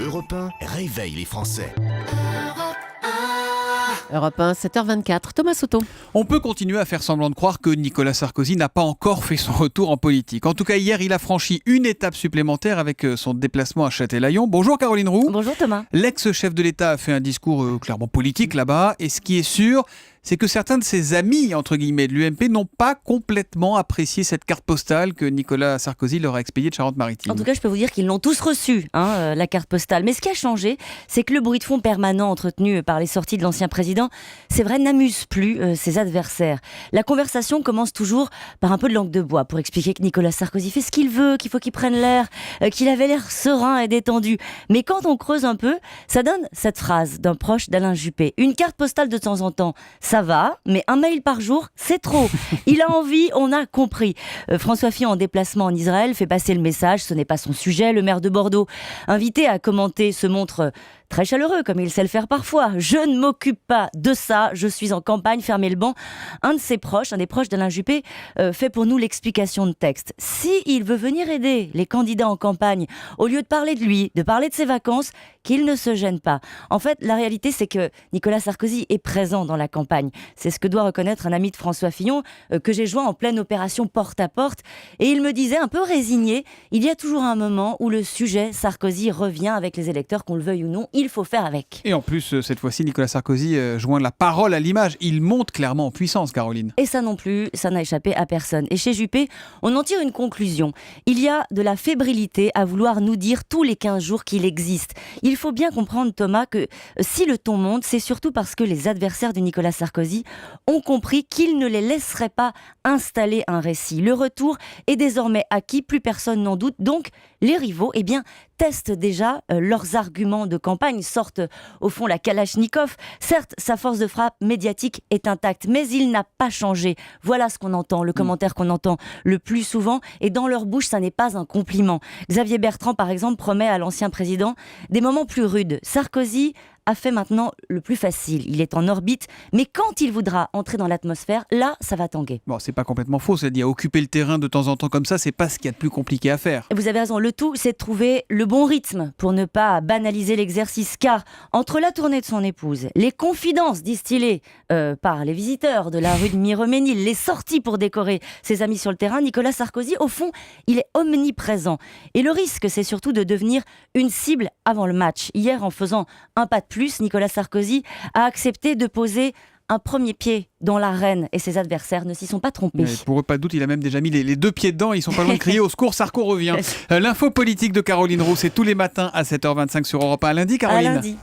Europe 1 réveille les Français. Europe 1, 7h24, Thomas Soto. On peut continuer à faire semblant de croire que Nicolas Sarkozy n'a pas encore fait son retour en politique. En tout cas, hier, il a franchi une étape supplémentaire avec son déplacement à Châtelaillon. Bonjour Caroline Roux. Bonjour Thomas. L'ex-chef de l'État a fait un discours clairement politique là-bas. Et ce qui est sûr, c'est que certains de ses amis, entre guillemets, de l'UMP n'ont pas complètement apprécié cette carte postale que Nicolas Sarkozy leur a expédiée de Charente-Maritime. En tout cas, je peux vous dire qu'ils l'ont tous reçue, la carte postale. Mais ce qui a changé, c'est que le bruit de fond permanent entretenu par les sorties de l'ancien président, c'est vrai, n'amuse plus ses adversaires. La conversation commence toujours par un peu de langue de bois pour expliquer que Nicolas Sarkozy fait ce qu'il veut, qu'il faut qu'il prenne l'air, qu'il avait l'air serein et détendu. Mais quand on creuse un peu, ça donne cette phrase d'un proche d'Alain Juppé. Une carte postale de temps en temps, ça va, mais un mail par jour, c'est trop. Il a envie, on a compris. François Fillon, en déplacement en Israël, fait passer le message, ce n'est pas son sujet. Le maire de Bordeaux, invité à commenter, se montre très chaleureux, comme il sait le faire parfois. Je ne m'occupe pas de ça, je suis en campagne, fermez le banc. Un de ses proches, un des proches d'Alain Juppé, fait pour nous l'explication de texte. S'il veut venir aider les candidats en campagne, au lieu de parler de lui, de parler de ses vacances, qu'il ne se gêne pas. En fait, la réalité, c'est que Nicolas Sarkozy est présent dans la campagne. C'est ce que doit reconnaître un ami de François Fillon, que j'ai joint en pleine opération porte-à-porte. Et il me disait, un peu résigné, il y a toujours un moment où le sujet Sarkozy revient avec les électeurs, qu'on le veuille ou non. Il faut faire avec. Et en plus, cette fois-ci, Nicolas Sarkozy joint la parole à l'image. Il monte clairement en puissance, Caroline. Et ça non plus, ça n'a échappé à personne. Et chez Juppé, on en tire une conclusion. Il y a de la fébrilité à vouloir nous dire tous les 15 jours qu'il existe. Il faut bien comprendre, Thomas, que si le ton monte, c'est surtout parce que les adversaires de Nicolas Sarkozy ont compris qu'il ne les laisserait pas installer un récit. Le retour est désormais acquis, plus personne n'en doute. Donc, les rivaux, testent déjà leurs arguments de campagne, sortent au fond la Kalachnikov. Certes, sa force de frappe médiatique est intacte, mais il n'a pas changé. Voilà ce qu'on entend, le commentaire qu'on entend le plus souvent, et dans leur bouche, ça n'est pas un compliment. Xavier Bertrand, par exemple, promet à l'ancien président des moments plus rudes. Sarkozy a fait maintenant le plus facile. Il est en orbite, mais quand il voudra entrer dans l'atmosphère, là, ça va tanguer. Bon, c'est pas complètement faux, c'est-à-dire occuper le terrain de temps en temps comme ça, c'est pas ce qu'il y a de plus compliqué à faire. Vous avez raison, le tout, c'est de trouver le bon rythme pour ne pas banaliser l'exercice, car entre la tournée de son épouse, les confidences distillées par les visiteurs de la rue de Miromesnil, les sorties pour décorer ses amis sur le terrain, Nicolas Sarkozy, au fond, il est omniprésent. Et le risque, c'est surtout de devenir une cible avant le match. Hier, en faisant un pas de plus, Nicolas Sarkozy a accepté de poser un premier pied dans l'arène et ses adversaires ne s'y sont pas trompés. Mais pour eux, pas de doute, il a même déjà mis les deux pieds dedans. Ils sont pas loin de crier au secours, Sarko revient. L'info politique de Caroline Roux, c'est tous les matins à 7h25 sur Europe 1. À lundi, Caroline. À lundi.